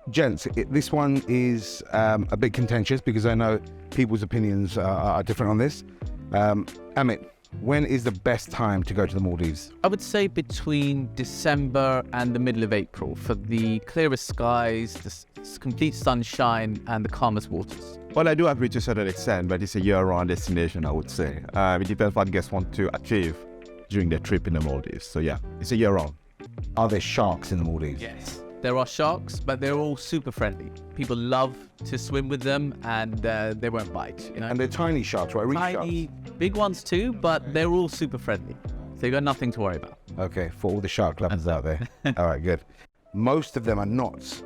Gents, this one is a bit contentious because I know people's opinions are different on this. Amit, when is the best time to go to the Maldives? I would say between December and the middle of April for the clearest skies, the complete sunshine, and the calmest waters. Well, I do agree to a certain extent, but it's a year-round destination, I would say. It depends what guests want to achieve during their trip in the Maldives. So yeah, it's a year-round. Are there sharks in the Maldives? Yes. There are sharks, but they're all super friendly. People love to swim with them, and they won't bite. You know? And they're tiny sharks, right? Reef Tiny, sharks? big ones too, but they're all super friendly. So you've got nothing to worry about. Okay, for all the shark lovers out there. All right, good. Most of them are not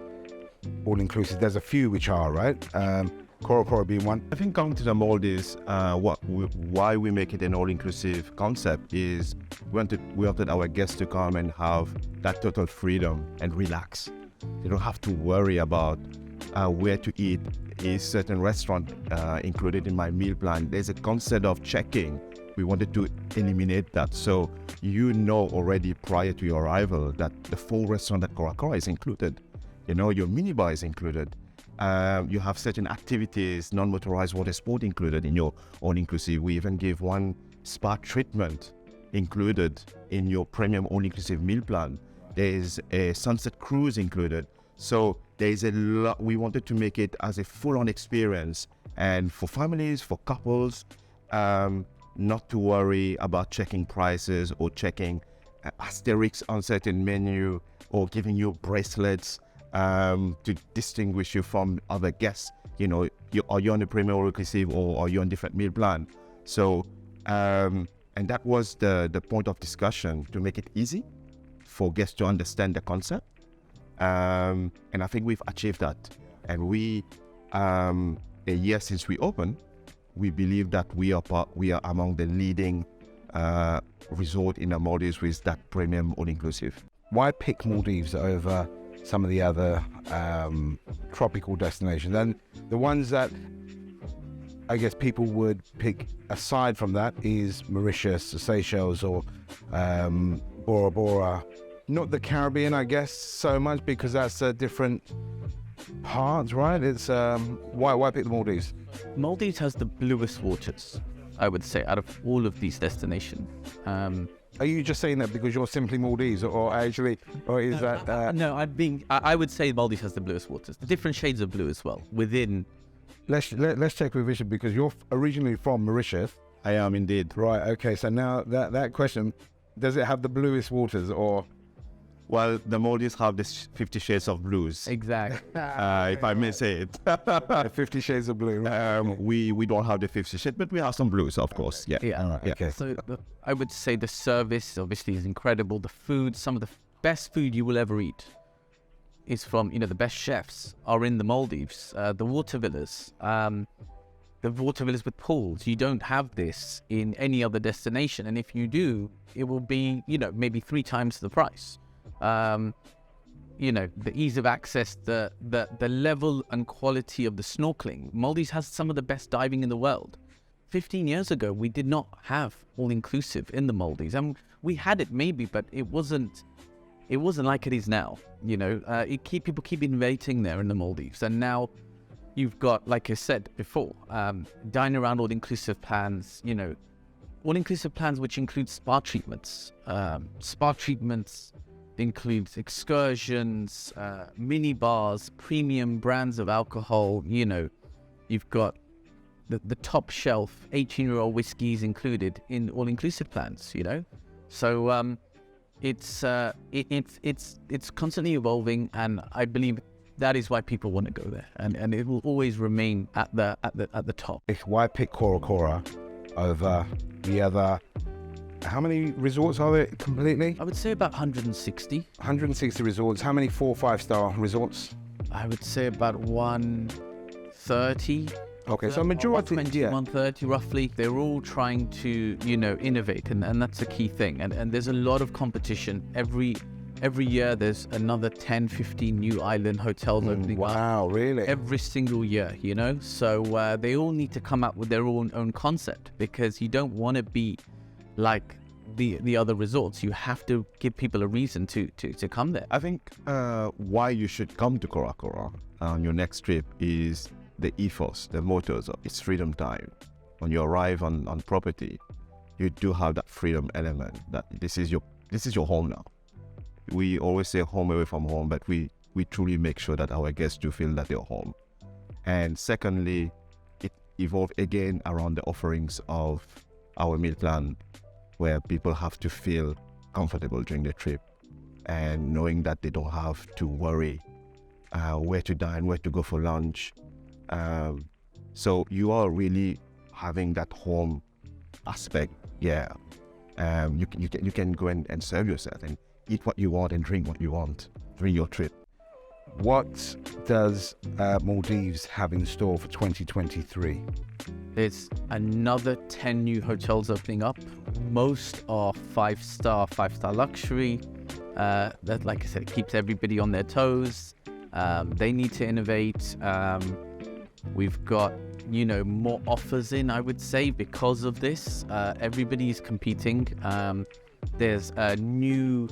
all-inclusive. There's a few which are, right? Cora Cora being one. I think coming to the Maldives, why we make it an all-inclusive concept is we wanted our guests to come and have that total freedom and relax. They don't have to worry about where to eat. Is certain restaurant included in my meal plan? There's a concept of checking. We wanted to eliminate that, so you know already prior to your arrival that the full restaurant at Cora Cora is included. You know, your minibar is included. You have certain activities, non-motorized water sport included in your all-inclusive. We even give one spa treatment included in your premium all-inclusive meal plan. There's a sunset cruise included. So there's a lot. We wanted to make it as a full-on experience, and for families, for couples, not to worry about checking prices or checking asterisks on certain menu or giving you bracelets to distinguish you from other guests. You know, are you on the premium all-inclusive or are you on different meal plan? So, and that was the point of discussion, to make it easy for guests to understand the concept. And I think we've achieved that. And we, a year since we opened, we believe that we are among the leading resort in the Maldives with that premium all-inclusive. Why pick Maldives over some of the other tropical destinations? And the ones that I guess people would pick aside from that is Mauritius, Seychelles, or Bora Bora. Not the Caribbean, I guess, so much, because that's a different part, right? It's why pick the Maldives? Maldives has the bluest waters, I would say, out of all of these destinations. Are you just saying that because you're Simply Maldives, or actually, or is that? No, I would say Maldives has the bluest waters. The different shades of blue as well within. Let's check with Vishen, because you're originally from Mauritius. I am indeed. Right. Okay. So now that question, does it have the bluest waters, or? Well, the Maldives have this 50 Shades of Blues. Exactly. If I may say it. 50 Shades of Blue. We don't have the 50 Shades, but we have some blues, of course. Yeah. Yeah. Right, okay. So I would say the service obviously is incredible. The food, some of the best food you will ever eat is from, the best chefs are in the Maldives. The water villas. The water villas with pools. You don't have this in any other destination. And if you do, it will be, maybe 3 times the price. The ease of access, the level and quality of the snorkeling. Maldives has some of the best diving in the world. 15 years ago, we did not have all-inclusive in the Maldives. And we had it maybe, but it wasn't like it is now. People keep innovating there in the Maldives. And now you've got, like I said before, dine around all-inclusive plans, all-inclusive plans which include spa treatments. Includes excursions, mini bars, premium brands of alcohol. You've got the top shelf 18-year-old whiskeys included in all-inclusive plans. So it's constantly evolving, and I believe that is why people want to go there, and it will always remain at the top. Why pick Cora Cora over the other? How many resorts are there completely? I would say about 160. 160 resorts. How many 4 or 5-star resorts? I would say about 130. Okay, so majority, 130 roughly. They're all trying to, innovate, and that's a key thing. And there's a lot of competition. Every year there's another 10, 15 new island hotels opening. Wow, really? Every single year, So they all need to come up with their own concept, because you don't want to be like the other resorts. You have to give people a reason to come there. I think why you should come to Cora Cora on your next trip is the ethos, the mottos of it's freedom time. When you arrive on property, you do have that freedom element, that this is your home now. We always say home away from home, but we truly make sure that our guests do feel that they're home. And secondly, it evolved again around the offerings of our meal plan, where people have to feel comfortable during the trip and knowing that they don't have to worry where to dine, where to go for lunch. So you are really having that home aspect. Yeah, you can go and serve yourself and eat what you want and drink what you want during your trip. What does Maldives have in store for 2023? There's another 10 new hotels opening up. Most are five-star luxury. That, like I said, it keeps everybody on their toes. They need to innovate. We've got, more offers in, I would say, because of this. Everybody is competing. There's a new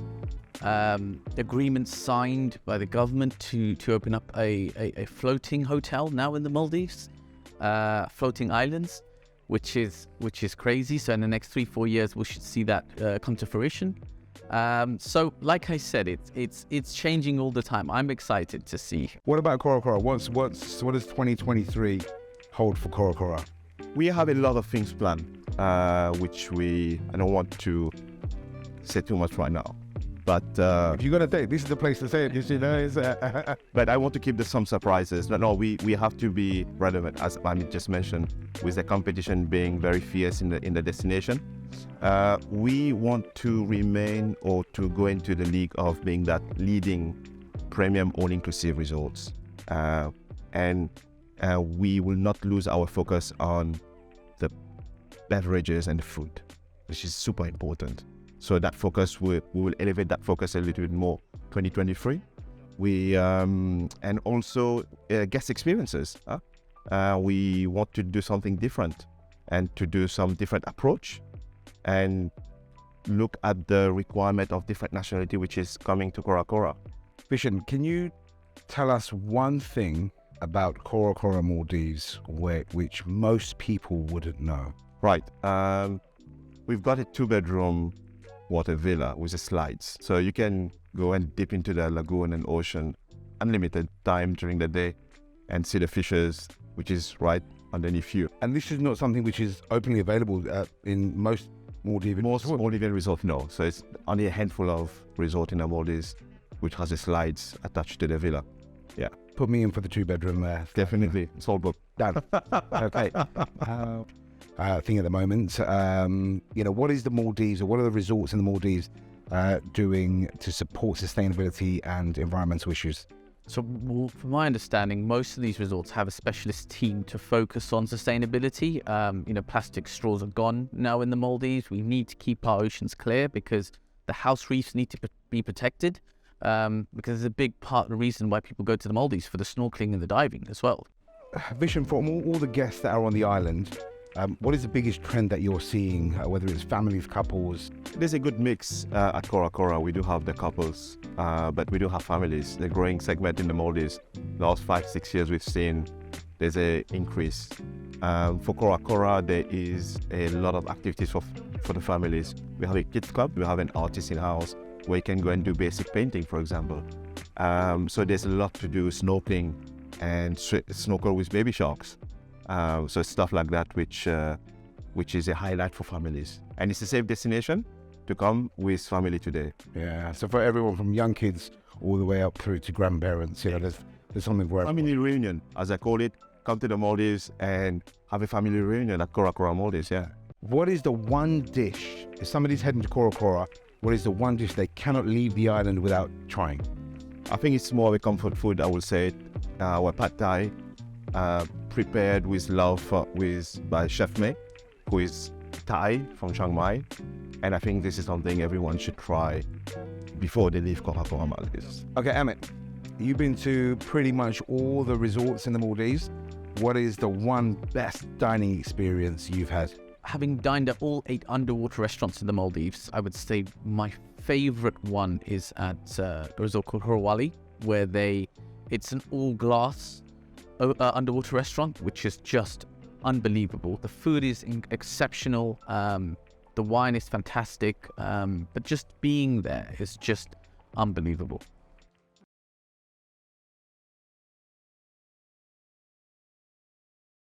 agreement signed by the government to open up a floating hotel now in the Maldives, floating islands, which is crazy. So in the next 3-4 years, we should see that come to fruition. So like I said, it's changing all the time. I'm excited to see. What about Cora Cora? What does 2023 hold for Cora Cora? We have a lot of things planned, which I don't want to say too much right now. But if you're gonna say this is the place to say it, but I want to keep some surprises. No, we have to be relevant, as Amit just mentioned, with the competition being very fierce in the destination. We want to remain or to go into the league of being that leading premium all-inclusive resorts, and we will not lose our focus on the beverages and the food, which is super important. So that focus, we will elevate that focus a little bit more 2023. And also guest experiences. We want to do something different and to do some different approach and look at the requirement of different nationality, which is coming to Cora Cora. Vishen, can you tell us one thing about Cora Cora Maldives which most people wouldn't know? Right. We've got a 2-bedroom water villa with the slides, so you can go and dip into the lagoon and ocean unlimited time during the day and see the fishes, which is right underneath you. And this is not something which is openly available in most Maldivian resorts. No, so it's only a handful of resorts in the Maldives which has the slides attached to the villa. Yeah, put me in for the 2-bedroom there. Definitely, it's all booked. Done. Okay. Thing at the moment, what is the Maldives, or what are the resorts in the Maldives doing to support sustainability and environmental issues? So from my understanding, most of these resorts have a specialist team to focus on sustainability. Plastic straws are gone now in the Maldives. We need to keep our oceans clear because the house reefs need to be protected, because it's a big part of the reason why people go to the Maldives, for the snorkeling and the diving as well. Vishen, for all the guests that are on the island, what is the biggest trend that you're seeing, whether it's families, couples? There's a good mix at Cora Cora. We do have the couples, but we do have families. The growing segment in the Maldives, the last 5-6 years we've seen there's an increase. For Cora Cora, there is a lot of activities for the families. We have a kids club, we have an artist in-house where you can go and do basic painting, for example. So there's a lot to do, snorkeling and snorkel with baby sharks. So stuff like that, which is a highlight for families, and it's a safe destination to come with family today. Yeah. So for everyone from young kids all the way up through to grandparents, there's something for everyone. Family reunion, as I call it. Come to the Maldives and have a family reunion at Cora Cora Maldives. Yeah. What is the one dish, if somebody's heading to Cora Cora, what is the one dish they cannot leave the island without trying? I think it's more of a comfort food, I would say. Our Pad Thai. Prepared with love by Chef May, who is Thai from Chiang Mai, and I think this is something everyone should try before they leave Cora Cora Maldives. Okay, Amit, you've been to pretty much all the resorts in the Maldives. What is the one best dining experience you've had? having dined at all 8 underwater restaurants in the Maldives, I would say my favorite one is at a resort called Horwali, where it's an all glass underwater restaurant, which is just unbelievable. The food is exceptional. The wine is fantastic. But just being there is just unbelievable.